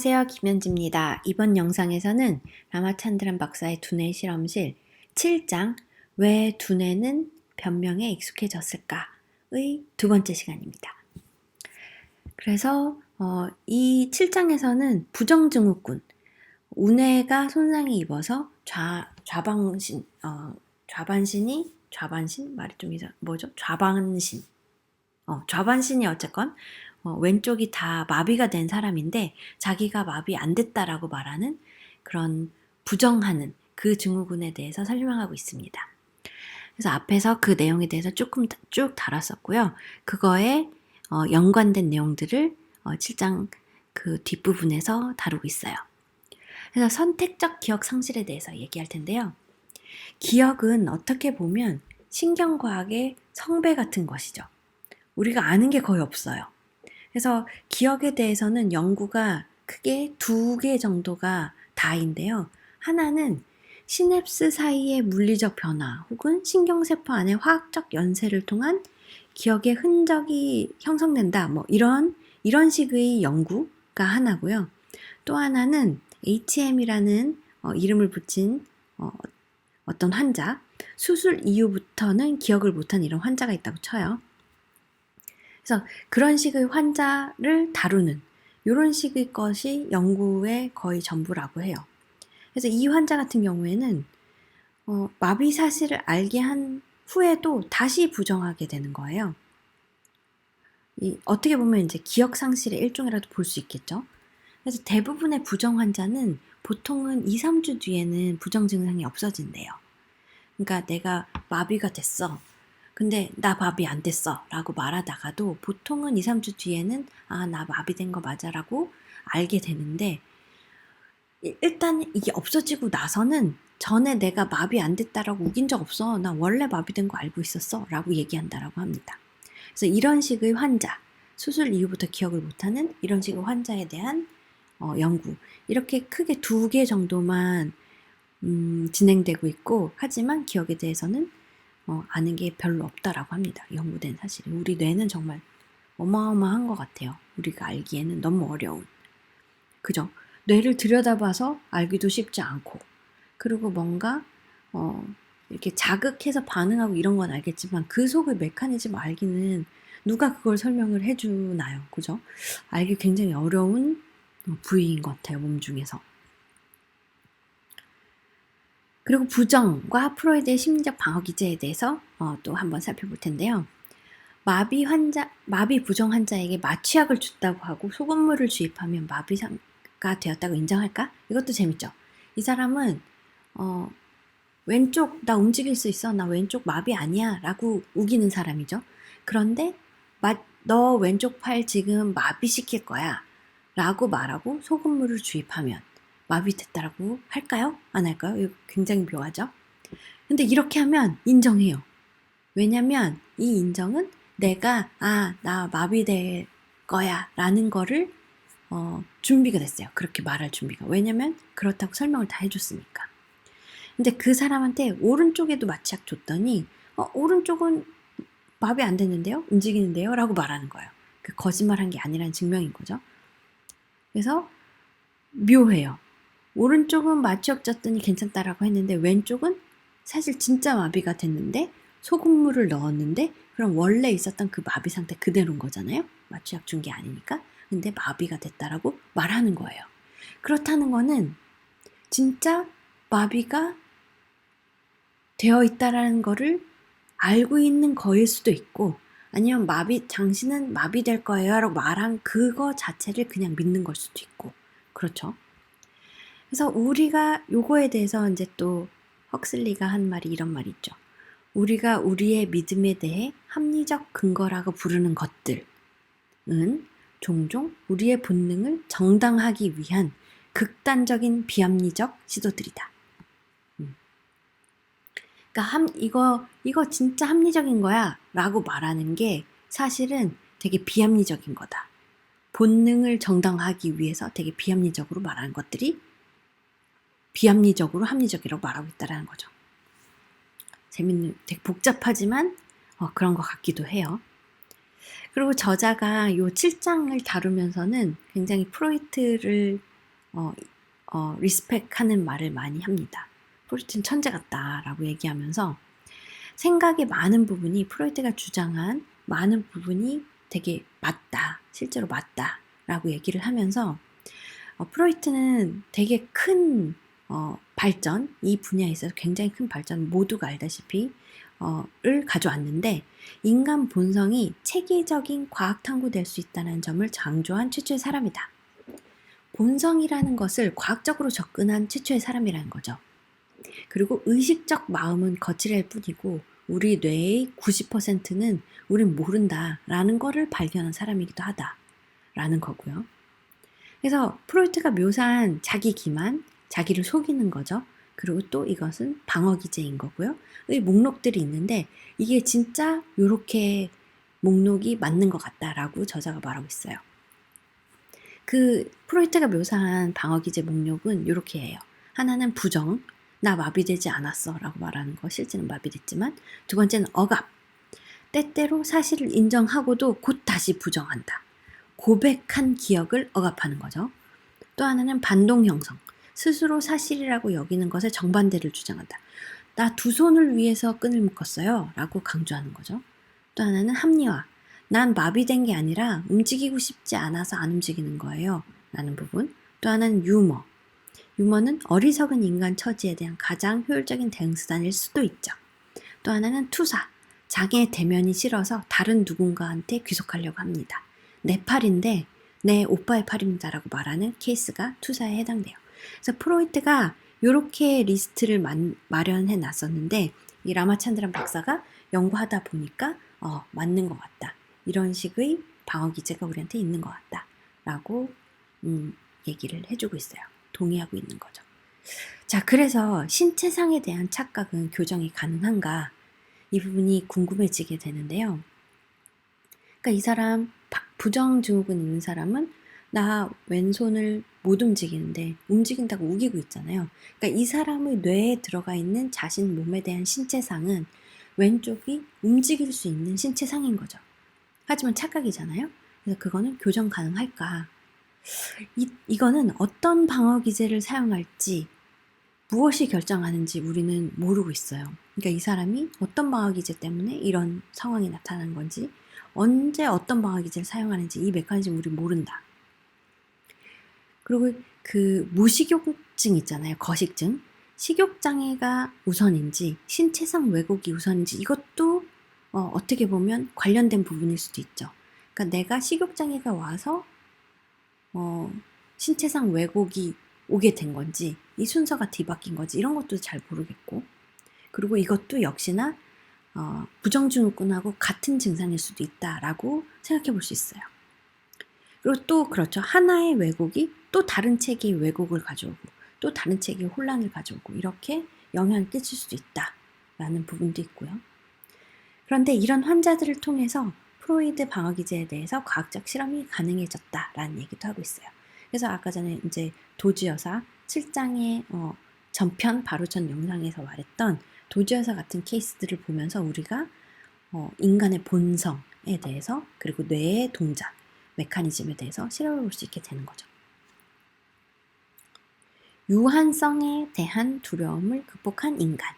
안녕하세요, 김현지입니다. 이번 영상에서는 라마찬드란 박사의 두뇌 실험실 7장 왜 두뇌는 변명에 익숙해졌을까의 두 번째 시간입니다. 그래서 이 7장에서는 부정증후군, 우뇌가 손상이 입어서 좌반신 좌반신이 어쨌건 왼쪽이 다 마비가 된 사람인데 자기가 마비 안 됐다라고 말하는 그런 부정하는 그 증후군에 대해서 설명하고 있습니다. 그래서 앞에서 그 내용에 대해서 조금 쭉 다뤘었고요. 그거에 연관된 내용들을 7장 그 뒷부분에서 다루고 있어요. 그래서 선택적 기억 상실에 대해서 얘기할 텐데요. 기억은 어떻게 보면 신경과학의 성배 같은 것이죠. 우리가 아는 게 거의 없어요. 그래서 기억에 대해서는 연구가 크게 두 개 정도가 다인데요. 하나는 시냅스 사이의 물리적 변화 혹은 신경세포 안의 화학적 연쇄를 통한 기억의 흔적이 형성된다. 이런 식의 연구가 하나고요. 또 하나는 HM이라는 이름을 붙인 어떤 환자, 수술 이후부터는 기억을 못한 이런 환자가 있다고 쳐요. 그래서 그런 식의 환자를 다루는 이런 식의 것이 연구의 거의 전부라고 해요. 그래서 이 환자 같은 경우에는 마비 사실을 알게 한 후에도 다시 부정하게 되는 거예요. 어떻게 보면 이제 기억 상실의 일종이라도 볼 수 있겠죠. 그래서 대부분의 부정 환자는 보통은 2, 3주 뒤에는 부정 증상이 없어진대요. 그러니까 내가 마비가 됐어. 근데 나 마비 안 됐어 라고 말하다가도 보통은 2, 3주 뒤에는 나 마비된 거 맞아 라고 알게 되는데 일단 이게 없어지고 나서는 전에 내가 마비 안 됐다라고 우긴 적 없어. 나 원래 마비된 거 알고 있었어 라고 얘기한다라고 합니다. 그래서 이런 식의 환자, 수술 이후부터 기억을 못하는 이런 식의 환자에 대한 연구, 이렇게 크게 두 개 정도만 진행되고 있고, 하지만 기억에 대해서는 아는 게 별로 없다라고 합니다. 연구된 사실이. 우리 뇌는 정말 어마어마한 것 같아요. 우리가 알기에는 너무 어려운. 그죠? 뇌를 들여다봐서 알기도 쉽지 않고, 그리고 뭔가 이렇게 자극해서 반응하고 이런 건 알겠지만 그 속의 메커니즘 알기는 누가 그걸 설명을 해주나요? 그죠? 알기 굉장히 어려운 부위인 것 같아요. 몸 중에서. 그리고 부정과 프로이드의 심리적 방어 기제에 대해서 또 한번 살펴볼 텐데요. 마비 부정 환자에게 마취약을 줬다고 하고 소금물을 주입하면 마비가 되었다고 인정할까? 이것도 재밌죠. 이 사람은 왼쪽 나 움직일 수 있어. 나 왼쪽 마비 아니야 라고 우기는 사람이죠. 그런데 너 왼쪽 팔 지금 마비시킬 거야 라고 말하고 소금물을 주입하면 마비됐다라고 할까요? 안 할까요? 이거 굉장히 묘하죠? 근데 이렇게 하면 인정해요. 왜냐면 이 인정은 내가 나 마비될 거야 라는 거를 준비가 됐어요. 그렇게 말할 준비가. 왜냐면 그렇다고 설명을 다 해줬으니까. 근데 그 사람한테 오른쪽에도 마취약 줬더니 오른쪽은 마비 안 됐는데요? 움직이는데요? 라고 말하는 거예요. 그 거짓말한 게 아니라는 증명인 거죠. 그래서 묘해요. 오른쪽은 마취약 줬더니 괜찮다라고 했는데 왼쪽은 사실 진짜 마비가 됐는데 소금물을 넣었는데 그럼 원래 있었던 그 마비 상태 그대로인 거잖아요. 마취약 준 게 아니니까. 근데 마비가 됐다라고 말하는 거예요. 그렇다는 거는 진짜 마비가 되어 있다라는 거를 알고 있는 거일 수도 있고, 아니면 당신은 마비될 거예요 라고 말한 그거 자체를 그냥 믿는 걸 수도 있고. 그렇죠. 그래서 우리가 요거에 대해서 이제 또 헉슬리가 한 말이 이런 말이 있죠. 우리가 우리의 믿음에 대해 합리적 근거라고 부르는 것들은 종종 우리의 본능을 정당하기 위한 극단적인 비합리적 시도들이다. 그러니까 이거 진짜 합리적인 거야 라고 말하는 게 사실은 되게 비합리적인 거다. 본능을 정당화하기 위해서 되게 비합리적으로 말하는 것들이 비합리적으로 합리적이라고 말하고 있다는 거죠. 되게 복잡하지만 그런 것 같기도 해요. 그리고 저자가 요 7장을 다루면서는 굉장히 프로이트를 리스펙하는 말을 많이 합니다. 프로이트는 천재 같다라고 얘기하면서 생각의 많은 부분이 프로이트가 주장한 많은 부분이 되게 맞다, 실제로 맞다라고 얘기를 하면서 프로이트는 되게 큰 발전, 이 분야에 있어서 굉장히 큰 발전, 모두가 알다시피 를 가져왔는데 인간 본성이 체계적인 과학 탐구될 수 있다는 점을 강조한 최초의 사람이다. 본성이라는 것을 과학적으로 접근한 최초의 사람이라는 거죠. 그리고 의식적 마음은 거칠할 뿐이고 우리 뇌의 90%는 우린 모른다라는 거를 발견한 사람이기도 하다라는 거고요. 그래서 프로이트가 묘사한 자기 기만, 자기를 속이는 거죠. 그리고 또 이것은 방어 기제인 거고요. 의 목록들이 있는데 이게 진짜 이렇게 목록이 맞는 것 같다라고 저자가 말하고 있어요. 그 프로이트가 묘사한 방어 기제 목록은 이렇게 해요. 하나는 부정, 나 마비되지 않았어 라고 말하는 거, 실제는 마비됐지만. 두 번째는 억압, 때때로 사실을 인정하고도 곧 다시 부정한다. 고백한 기억을 억압하는 거죠. 또 하나는 반동 형성, 스스로 사실이라고 여기는 것에 정반대를 주장한다. 나 두 손을 위해서 끈을 묶었어요 라고 강조하는 거죠. 또 하나는 합리화, 난 마비된 게 아니라 움직이고 싶지 않아서 안 움직이는 거예요 라는 부분. 또 하나는 유머, 유머는 어리석은 인간 처지에 대한 가장 효율적인 대응 수단일 수도 있죠. 또 하나는 투사, 자기의 대면이 싫어서 다른 누군가한테 귀속하려고 합니다. 내 팔인데 내 오빠의 팔입니다라고 말하는 케이스가 투사에 해당돼요. 그래서 프로이트가 이렇게 리스트를 마련해 놨었는데 이 라마찬드란 박사가 연구하다 보니까 맞는 것 같다. 이런 식의 방어 기제가 우리한테 있는 것 같다라고 얘기를 해주고 있어요. 동의하고 있는 거죠. 자, 그래서 신체상에 대한 착각은 교정이 가능한가? 이 부분이 궁금해지게 되는데요. 그러니까 이 사람 부정증후군 있는 사람은 나 왼손을 못 움직이는데 움직인다고 우기고 있잖아요. 그러니까 이 사람의 뇌에 들어가 있는 자신 몸에 대한 신체상은 왼쪽이 움직일 수 있는 신체상인 거죠. 하지만 착각이잖아요. 그래서 그거는 교정 가능할까? 이거는 어떤 방어 기제를 사용할지 무엇이 결정하는지 우리는 모르고 있어요. 그러니까 이 사람이 어떤 방어 기제 때문에 이런 상황이 나타난 건지, 언제 어떤 방어 기제를 사용하는지 이 메커니즘 우리 모른다. 그리고 그 무식욕증 있잖아요. 거식증. 식욕장애가 우선인지 신체상 왜곡이 우선인지 이것도 어떻게 보면 관련된 부분일 수도 있죠. 그러니까 내가 식욕장애가 와서 신체상 왜곡이 오게 된 건지 이 순서가 뒤바뀐 건지 이런 것도 잘 모르겠고, 그리고 이것도 역시나 부정증후군하고 같은 증상일 수도 있다라고 생각해 볼 수 있어요. 그리고 또 그렇죠. 하나의 왜곡이 또 다른 체계의 왜곡을 가져오고 또 다른 체계의 혼란을 가져오고 이렇게 영향을 끼칠 수도 있다라는 부분도 있고요. 그런데 이런 환자들을 통해서 프로이드 방어 기제에 대해서 과학적 실험이 가능해졌다라는 얘기도 하고 있어요. 그래서 아까 전에 이제 도지 여사 7장의 전편 바로 전 영상에서 말했던 도지 여사 같은 케이스들을 보면서 우리가 인간의 본성에 대해서 그리고 뇌의 동작, 메커니즘에 대해서 실험해 볼 수 있게 되는 거죠. 유한성에 대한 두려움을 극복한 인간에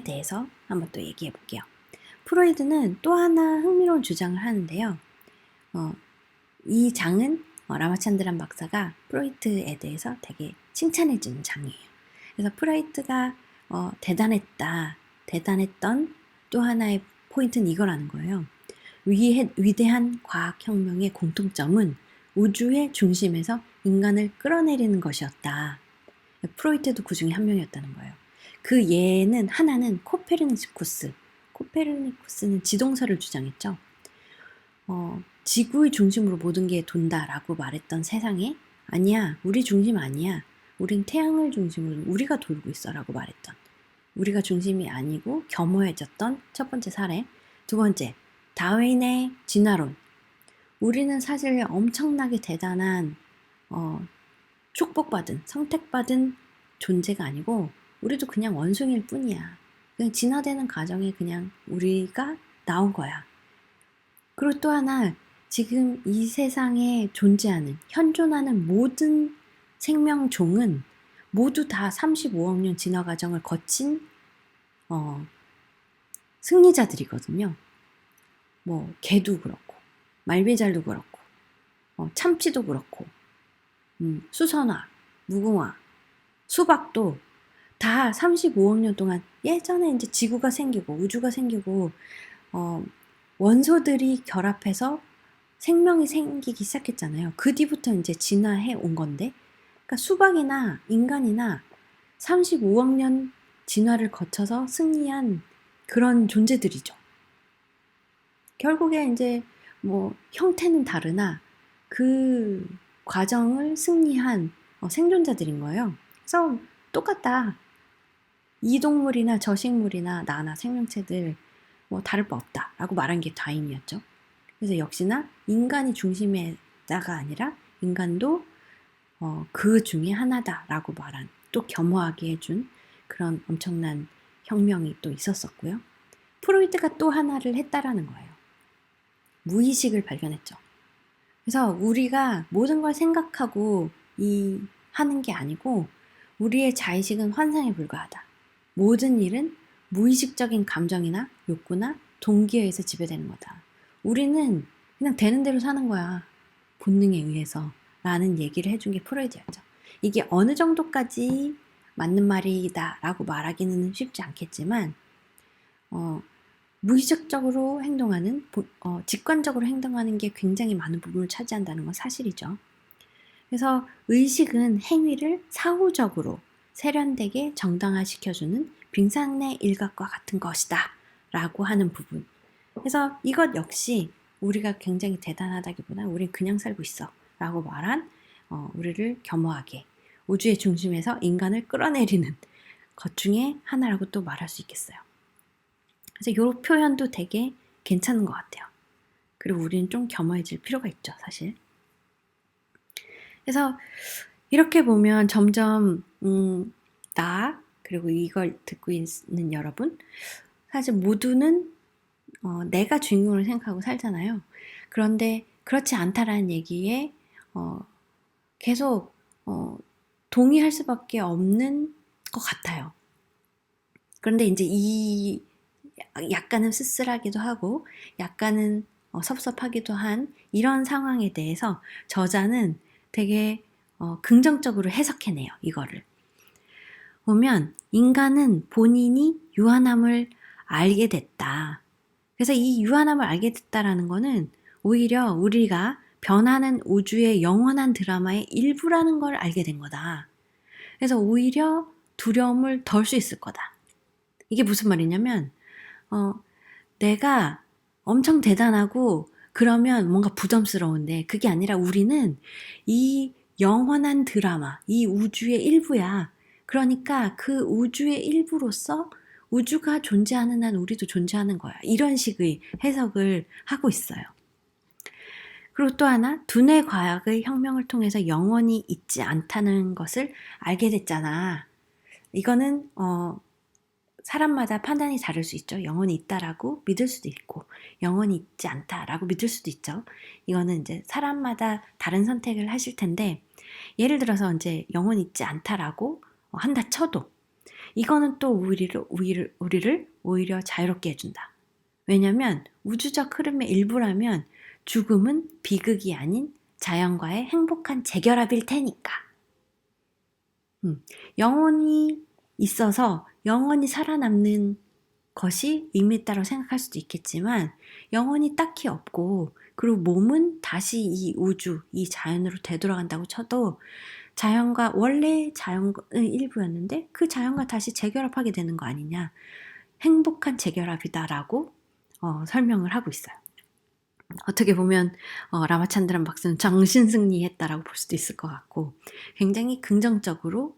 대해서 한번 또 얘기해 볼게요. 프로이드는 또 하나 흥미로운 주장을 하는데요. 이 장은 라마찬드란 박사가 프로이트에 대해서 되게 칭찬해 주는 장이에요. 그래서 프로이트가 대단했던 또 하나의 포인트는 이거라는 거예요. 위대한 과학혁명의 공통점은 우주의 중심에서 인간을 끌어내리는 것이었다. 프로이트도 그 중에 한 명이었다는 거예요. 그 예는 하나는 코페르니쿠스는 지동설을 주장했죠. 지구의 중심으로 모든 게 돈다라고 말했던 세상에 아니야, 우리 중심 아니야. 우린 태양을 중심으로 우리가 돌고 있어라고 말했던, 우리가 중심이 아니고 겸허해졌던 첫 번째 사례. 두 번째, 다윈의 진화론. 우리는 사실 엄청나게 대단한 축복받은, 선택받은 존재가 아니고 우리도 그냥 원숭이일 뿐이야. 그냥 진화되는 과정에 그냥 우리가 나온 거야. 그리고 또 하나, 지금 이 세상에 존재하는, 현존하는 모든 생명종은 모두 다 35억 년 진화 과정을 거친 승리자들이거든요. 뭐 개도 그렇고, 말미잘도 그렇고, 참치도 그렇고, 수선화, 무궁화, 수박도 다 35억 년 동안 예전에 이제 지구가 생기고 우주가 생기고 원소들이 결합해서 생명이 생기기 시작했잖아요. 그 뒤부터 이제 진화해 온 건데, 그러니까 수박이나 인간이나 35억 년 진화를 거쳐서 승리한 그런 존재들이죠. 결국에 이제 뭐 형태는 다르나 그 과정을 승리한 생존자들인 거예요. 그래서 똑같다. 이 동물이나 저 식물이나 나나 생명체들 뭐 다를 바 없다라고 말한 게 다임이었죠. 그래서 역시나 인간이 중심에다가 아니라 인간도 그 중에 하나다라고 말한, 또 겸허하게 해준 그런 엄청난 혁명이 또 있었었고요. 프로이트가 또 하나를 했다라는 거예요. 무의식을 발견했죠. 그래서 우리가 모든 걸 생각하고 하는 게 아니고 우리의 자의식은 환상에 불과하다. 모든 일은 무의식적인 감정이나 욕구나 동기에 의해서 지배되는 거다. 우리는 그냥 되는 대로 사는 거야. 본능에 의해서. 라는 얘기를 해준 게 프로이트였죠. 이게 어느 정도까지 맞는 말이다 라고 말하기는 쉽지 않겠지만 무의식적으로 행동하는, 직관적으로 행동하는 게 굉장히 많은 부분을 차지한다는 건 사실이죠. 그래서 의식은 행위를 사후적으로 세련되게 정당화시켜주는 빙산의 일각과 같은 것이다 라고 하는 부분. 그래서 이것 역시 우리가 굉장히 대단하다기보다 우린 그냥 살고 있어 라고 말한 우리를 겸허하게 우주의 중심에서 인간을 끌어내리는 것 중에 하나라고 또 말할 수 있겠어요. 그래서 이 표현도 되게 괜찮은 것 같아요. 그리고 우리는 좀 겸허해질 필요가 있죠, 사실. 그래서 이렇게 보면 점점 나 그리고 이걸 듣고 있는 여러분, 사실 모두는 내가 주인공을 생각하고 살잖아요. 그런데 그렇지 않다라는 얘기에 계속 동의할 수밖에 없는 것 같아요. 그런데 이제 이 약간은 쓸쓸하기도 하고 약간은 섭섭하기도 한 이런 상황에 대해서 저자는 되게 긍정적으로 해석해내요. 이거를 보면 인간은 본인이 유한함을 알게 됐다. 그래서 이 유한함을 알게 됐다라는 거는 오히려 우리가 변하는 우주의 영원한 드라마의 일부라는 걸 알게 된 거다. 그래서 오히려 두려움을 덜 수 있을 거다. 이게 무슨 말이냐면 내가 엄청 대단하고 그러면 뭔가 부담스러운데 그게 아니라 우리는 이 영원한 드라마, 이 우주의 일부야. 그러니까 그 우주의 일부로서 우주가 존재하는 한 우리도 존재하는 거야. 이런 식의 해석을 하고 있어요. 그리고 또 하나, 두뇌 과학의 혁명을 통해서 영원히 있지 않다는 것을 알게 됐잖아. 이거는 사람마다 판단이 다를 수 있죠. 영원히 있다라고 믿을 수도 있고 영원히 있지 않다라고 믿을 수도 있죠. 이거는 이제 사람마다 다른 선택을 하실 텐데, 예를 들어서 이제 영원히 있지 않다라고 한다 쳐도 이거는 또 우리를 오히려 자유롭게 해준다. 왜냐하면 우주적 흐름의 일부라면 죽음은 비극이 아닌 자연과의 행복한 재결합일 테니까. 영원히 있어서 영원히 살아남는 것이 의미 있다고 생각할 수도 있겠지만 영원히 딱히 없고, 그리고 몸은 다시 이 우주, 이 자연으로 되돌아간다고 쳐도 자연과 원래 자연의 일부였는데 그 자연과 다시 재결합하게 되는 거 아니냐. 행복한 재결합이다라고 설명을 하고 있어요. 어떻게 보면 라마찬드란 박사는 정신승리했다라고 볼 수도 있을 것 같고 굉장히 긍정적으로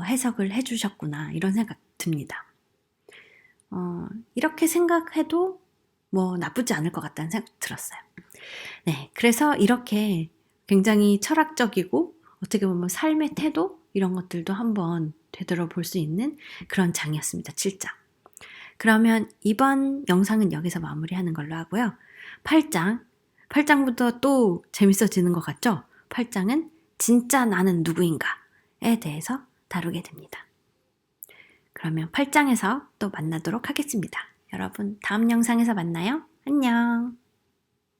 해석을 해주셨구나 이런 생각 듭니다. 이렇게 생각해도 뭐 나쁘지 않을 것 같다는 생각 들었어요. 네, 그래서 이렇게 굉장히 철학적이고 어떻게 보면 삶의 태도 이런 것들도 한번 되돌아볼 수 있는 그런 장이었습니다. 7장. 그러면 이번 영상은 여기서 마무리하는 걸로 하고요. 8장. 8장부터 또 재밌어지는 것 같죠? 8장은 진짜 나는 누구인가에 대해서 다루게 됩니다. 그러면 8장에서 또 만나도록 하겠습니다. 여러분, 다음 영상에서 만나요. 안녕.